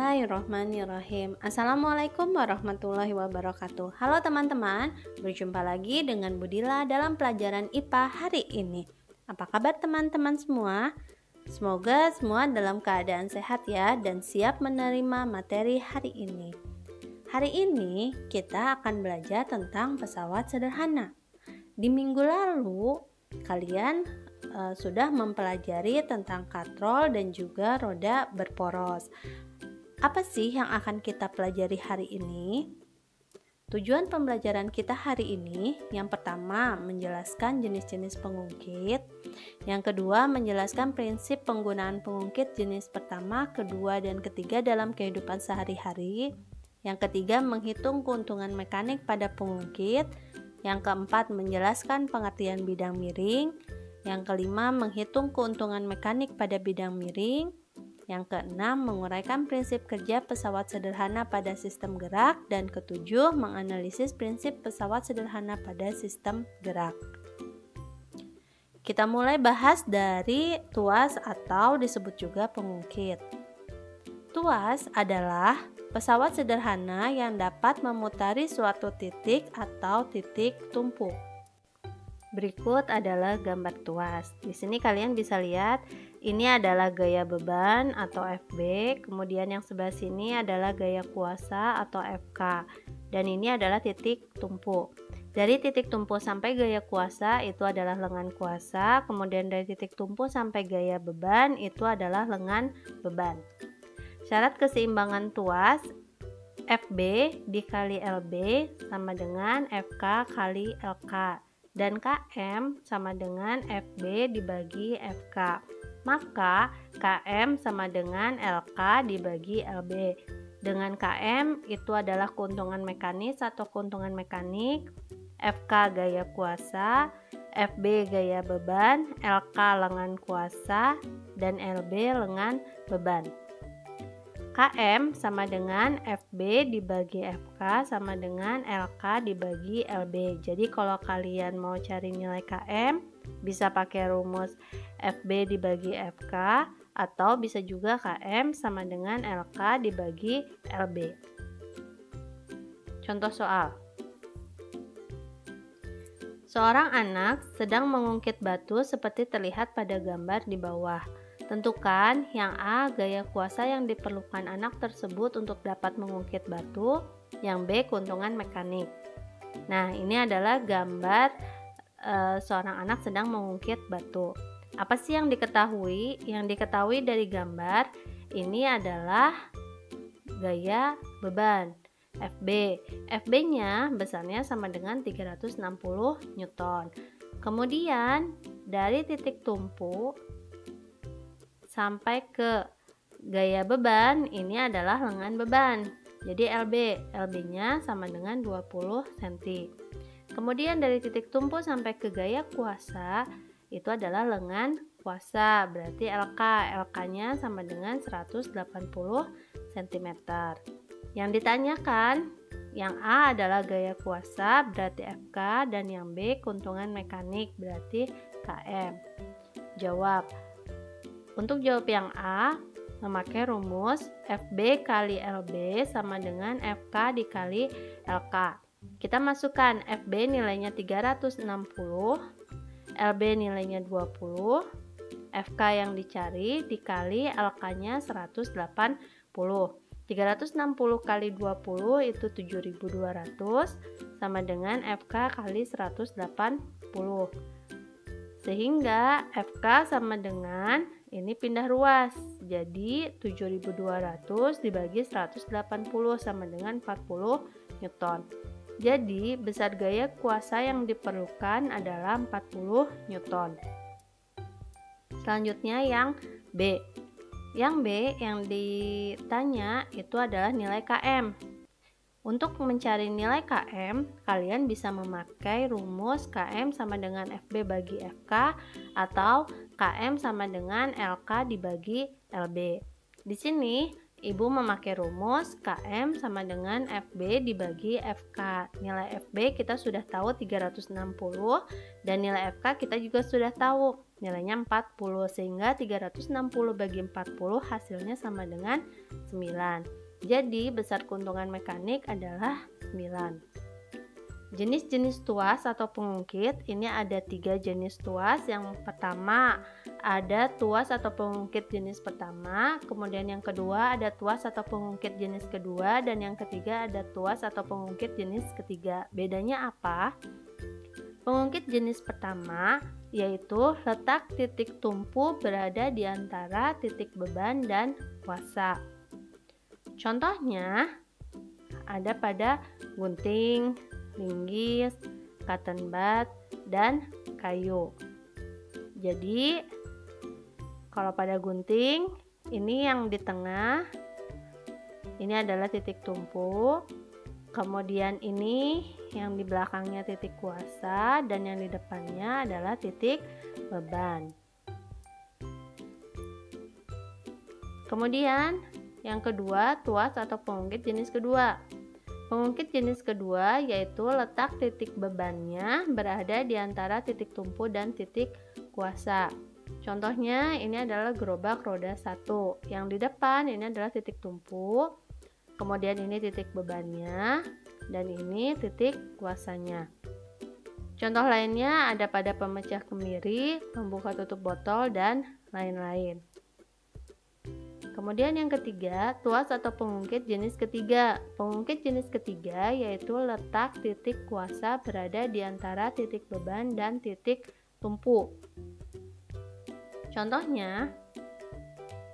Bismillahirrahmanirrahim. Assalamualaikum warahmatullahi wabarakatuh. Halo teman-teman, berjumpa lagi dengan Budila dalam pelajaran IPA hari ini. Apa kabar teman-teman semua? Semoga semua dalam keadaan sehat ya dan siap menerima materi hari ini. Hari ini kita akan belajar tentang pesawat sederhana. Di minggu lalu kalian sudah mempelajari tentang katrol dan juga roda berporos. Apa sih yang akan kita pelajari hari ini? Tujuan pembelajaran kita hari ini, yang pertama menjelaskan jenis-jenis pengungkit, yang kedua menjelaskan prinsip penggunaan pengungkit jenis pertama, kedua, dan ketiga dalam kehidupan sehari-hari, yang ketiga menghitung keuntungan mekanik pada pengungkit, yang keempat menjelaskan pengertian bidang miring, yang kelima menghitung keuntungan mekanik pada bidang miring, yang keenam menguraikan prinsip kerja pesawat sederhana pada sistem gerak, dan ketujuh menganalisis prinsip pesawat sederhana pada sistem gerak. Kita mulai bahas dari tuas atau disebut juga pengungkit. Tuas adalah pesawat sederhana yang dapat memutari suatu titik atau titik tumpu. Berikut adalah gambar tuas. Di sini kalian bisa lihat ini adalah gaya beban atau FB, kemudian yang sebelah sini adalah gaya kuasa atau FK, dan ini adalah titik tumpu. Dari titik tumpu sampai gaya kuasa itu adalah lengan kuasa, kemudian dari titik tumpu sampai gaya beban itu adalah lengan beban. Syarat keseimbangan tuas FB dikali LB sama dengan FK kali LK. Dan KM sama dengan FB dibagi FK. Maka KM sama dengan LK dibagi LB. Dengan KM itu adalah keuntungan mekanis atau keuntungan mekanik, FK gaya kuasa, FB gaya beban, LK lengan kuasa, dan LB lengan beban. KM sama dengan FB dibagi FK sama dengan LK dibagi LB. Jadi kalau kalian mau cari nilai KM bisa pakai rumus FB dibagi FK atau bisa juga KM sama dengan LK dibagi LB. Contoh soal. Seorang anak sedang mengungkit batu seperti terlihat pada gambar di bawah. Tentukan yang A gaya kuasa yang diperlukan anak tersebut untuk dapat mengungkit batu, yang B keuntungan mekanik. Nah, ini adalah gambar seorang anak sedang mengungkit batu. Apa sih yang diketahui? Yang diketahui dari gambar ini adalah gaya beban FB. FB-nya besarnya sama dengan 360 Newton. Kemudian dari titik tumpu sampai ke gaya beban ini adalah lengan beban. Jadi LB-nya sama dengan 20 cm. Kemudian dari titik tumpu sampai ke gaya kuasa itu adalah lengan kuasa. Berarti LK-nya sama dengan 180 cm. Yang ditanyakan yang A adalah gaya kuasa berarti FK, dan yang B keuntungan mekanik berarti KM. Jawab. Untuk jawab yang A, memakai rumus FB kali LB sama dengan FK dikali LK. Kita masukkan FB nilainya 360, LB nilainya 20, FK yang dicari dikali LK-nya 180. 360 kali 20 itu 7.200 sama dengan FK kali 180. Sehingga FK sama dengan ini pindah ruas, jadi 7.200 dibagi 180 sama dengan 40 Newton. Jadi besar gaya kuasa yang diperlukan adalah 40 Newton. Selanjutnya yang B. Yang B yang ditanya itu adalah nilai KM. Untuk mencari nilai KM, kalian bisa memakai rumus KM sama dengan FB bagi FK atau KM sama dengan LK dibagi LB. Di sini Ibu memakai rumus KM sama dengan FB dibagi FK. Nilai FB kita sudah tahu 360 dan nilai FK kita juga sudah tahu nilainya 40, sehingga 360 bagi 40 hasilnya sama dengan 9. Jadi besar keuntungan mekanik adalah 9. Jenis-jenis tuas atau pengungkit, ini ada 3 jenis tuas. Yang pertama ada tuas atau pengungkit jenis pertama, kemudian yang kedua ada tuas atau pengungkit jenis kedua, dan yang ketiga ada tuas atau pengungkit jenis ketiga. Bedanya apa? Pengungkit jenis pertama yaitu letak titik tumpu berada di antara titik beban dan kuasa. Contohnya ada pada gunting, linggis, cotton bud, dan kayu. Jadi kalau pada gunting, ini yang di tengah, ini adalah titik tumpu. Kemudian ini yang di belakangnya titik kuasa, dan yang di depannya adalah titik beban. Kemudian yang kedua, tuas atau pengungkit jenis kedua. Pengungkit jenis kedua yaitu letak titik bebannya berada di antara titik tumpu dan titik kuasa. Contohnya ini adalah gerobak roda 1. Yang di depan ini adalah titik tumpu, kemudian ini titik bebannya, dan ini titik kuasanya. Contoh lainnya ada pada pemecah kemiri, pembuka tutup botol, dan lain-lain. Kemudian yang ketiga, tuas atau pengungkit jenis ketiga. Pengungkit jenis ketiga yaitu letak titik kuasa berada di antara titik beban dan titik tumpu. Contohnya,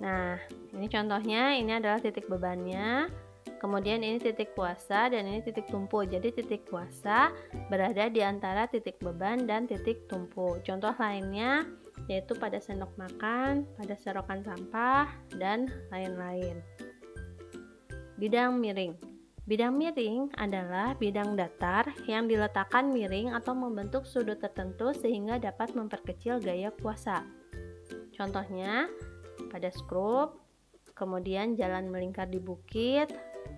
nah ini contohnya, ini adalah titik bebannya, kemudian ini titik kuasa, dan ini titik tumpu. Jadi titik kuasa berada di antara titik beban dan titik tumpu. Contoh lainnya yaitu pada sendok makan, pada serokan sampah, dan lain-lain. Bidang miring. Bidang miring adalah bidang datar yang diletakkan miring atau membentuk sudut tertentu sehingga dapat memperkecil gaya kuasa. Contohnya pada skrup, kemudian jalan melingkar di bukit,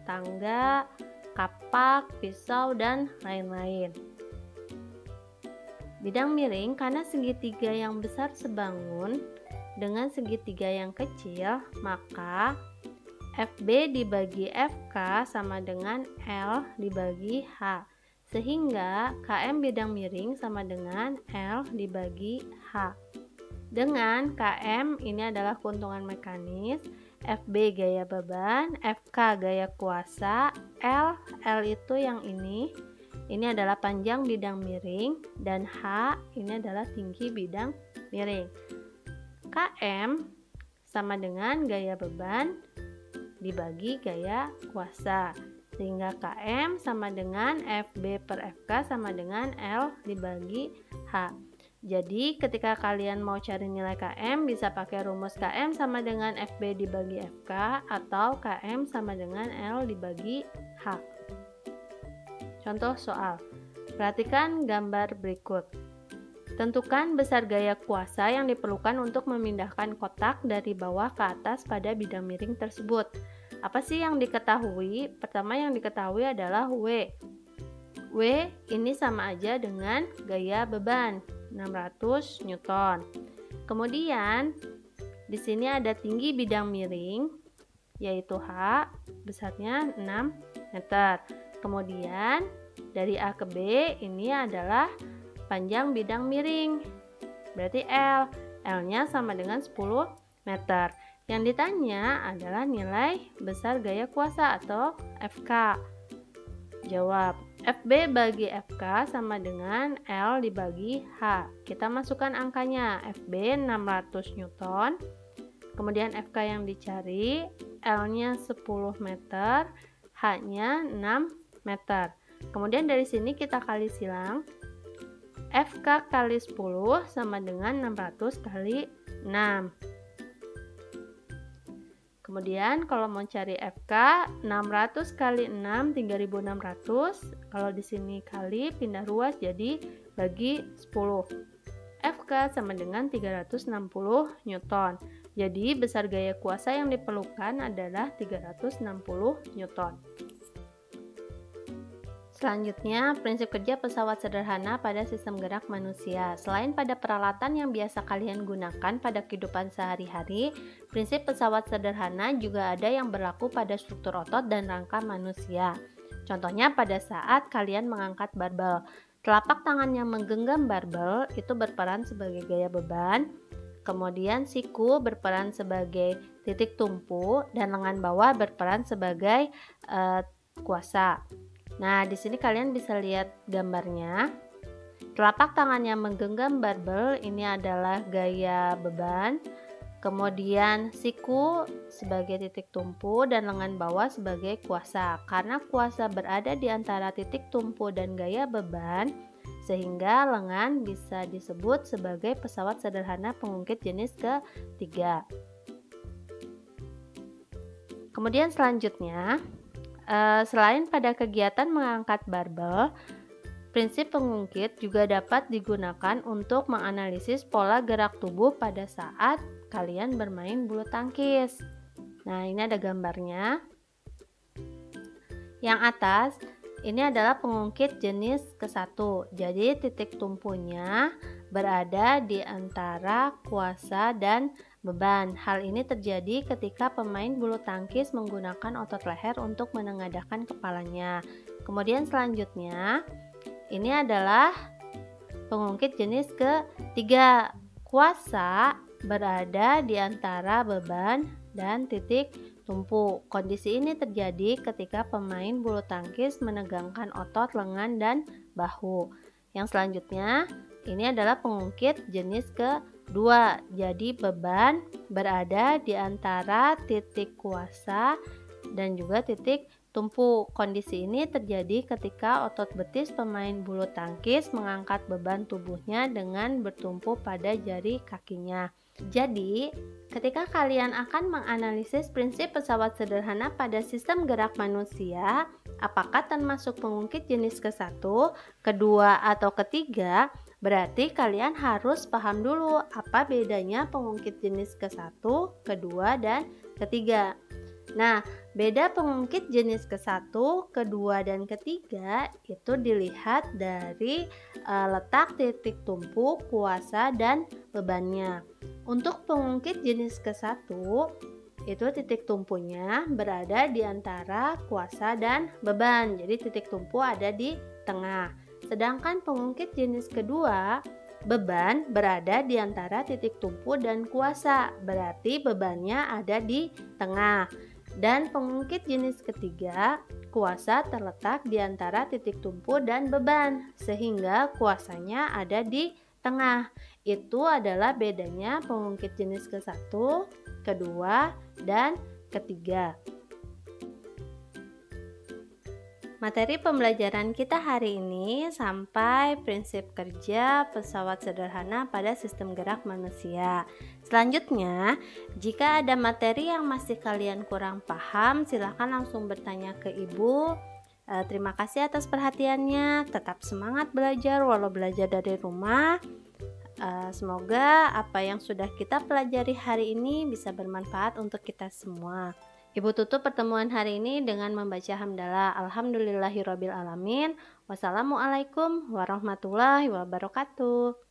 tangga, kapak, pisau, dan lain-lain. Bidang miring karena segitiga yang besar sebangun dengan segitiga yang kecil, maka FB dibagi FK sama dengan L dibagi H, sehingga KM bidang miring sama dengan L dibagi H. Dengan KM ini adalah keuntungan mekanis, FB gaya beban, FK gaya kuasa, L itu yang ini adalah panjang bidang miring, dan H ini adalah tinggi bidang miring. KM sama dengan gaya beban dibagi gaya kuasa, sehingga KM sama dengan FB per FK sama dengan L dibagi H. Jadi ketika kalian mau cari nilai KM bisa pakai rumus KM sama dengan FB dibagi FK atau KM sama dengan L dibagi H. Contoh soal. Perhatikan gambar berikut. Tentukan besar gaya kuasa yang diperlukan untuk memindahkan kotak dari bawah ke atas pada bidang miring tersebut. Apa sih yang diketahui? Pertama yang diketahui adalah W. W ini sama aja dengan gaya beban 600 Newton. Kemudian di sini ada tinggi bidang miring yaitu H, besarnya 6 meter. Kemudian dari A ke B ini adalah panjang bidang miring, berarti L. L-nya sama dengan 10 meter. Yang ditanya adalah nilai besar gaya kuasa atau FK. Jawab, FB bagi FK sama dengan L dibagi H. Kita masukkan angkanya, FB 600 Newton, kemudian FK yang dicari, L-nya 10 meter, H-nya 6 meter. Kemudian dari sini kita kali silang, FK kali 10 sama dengan 600 kali 6. Kemudian kalau mau cari FK, 600 kali 6 3600. Kalau di sini kali pindah ruas jadi bagi 10. FK sama dengan 360 Newton. Jadi besar gaya kuasa yang diperlukan adalah 360 Newton. Selanjutnya, prinsip kerja pesawat sederhana pada sistem gerak manusia. Selain pada peralatan yang biasa kalian gunakan pada kehidupan sehari-hari, prinsip pesawat sederhana juga ada yang berlaku pada struktur otot dan rangka manusia. Contohnya pada saat kalian mengangkat barbel. Telapak tangan yang menggenggam barbel itu berperan sebagai gaya beban, kemudian siku berperan sebagai titik tumpu, dan lengan bawah berperan sebagai kuasa. Nah, di sini kalian bisa lihat gambarnya. Telapak tangan yang menggenggam barbel ini adalah gaya beban. Kemudian siku sebagai titik tumpu dan lengan bawah sebagai kuasa. Karena kuasa berada di antara titik tumpu dan gaya beban, sehingga lengan bisa disebut sebagai pesawat sederhana pengungkit jenis ketiga. Kemudian selanjutnya, selain pada kegiatan mengangkat barbel, prinsip pengungkit juga dapat digunakan untuk menganalisis pola gerak tubuh pada saat kalian bermain bulu tangkis. Nah, ini ada gambarnya. Yang atas, ini adalah pengungkit jenis ke-1. Jadi titik tumpunya berada di antara kuasa dan beban. Hal ini terjadi ketika pemain bulu tangkis menggunakan otot leher untuk menengadahkan kepalanya. Kemudian selanjutnya, ini adalah pengungkit jenis ke-3. Kuasa berada di antara beban dan titik tumpu. Kondisi ini terjadi ketika pemain bulu tangkis menegangkan otot lengan dan bahu. Yang selanjutnya, ini adalah pengungkit jenis ke-2. Jadi beban berada di antara titik kuasa dan juga titik tumpu. Kondisi ini terjadi ketika otot betis pemain bulu tangkis mengangkat beban tubuhnya dengan bertumpu pada jari kakinya. Jadi, ketika kalian akan menganalisis prinsip pesawat sederhana pada sistem gerak manusia, apakah termasuk pengungkit jenis ke-1, kedua, atau ketiga, berarti kalian harus paham dulu apa bedanya pengungkit jenis ke-1, kedua, dan ketiga. Nah, beda pengungkit jenis ke-1, kedua, dan ketiga itu dilihat dari letak titik tumpu, kuasa, dan bebannya. Untuk pengungkit jenis ke-1, itu titik tumpunya berada di antara kuasa dan beban. Jadi titik tumpu ada di tengah. Sedangkan pengungkit jenis kedua, beban berada di antara titik tumpu dan kuasa. Berarti bebannya ada di tengah. Dan pengungkit jenis ketiga, kuasa terletak di antara titik tumpu dan beban, sehingga kuasanya ada di tengah. Itu adalah bedanya pengungkit jenis ke-1, kedua, dan ketiga. Materi pembelajaran kita hari ini sampai prinsip kerja pesawat sederhana pada sistem gerak manusia. Selanjutnya, jika ada materi yang masih kalian kurang paham, silahkan langsung bertanya ke Ibu. Terima kasih atas perhatiannya. Tetap semangat belajar walau belajar dari rumah. Semoga apa yang sudah kita pelajari hari ini bisa bermanfaat untuk kita semua. Ibu tutup pertemuan hari ini dengan membaca hamdalah. Alhamdulillahirabbil alamin. Wassalamualaikum warahmatullahi wabarakatuh.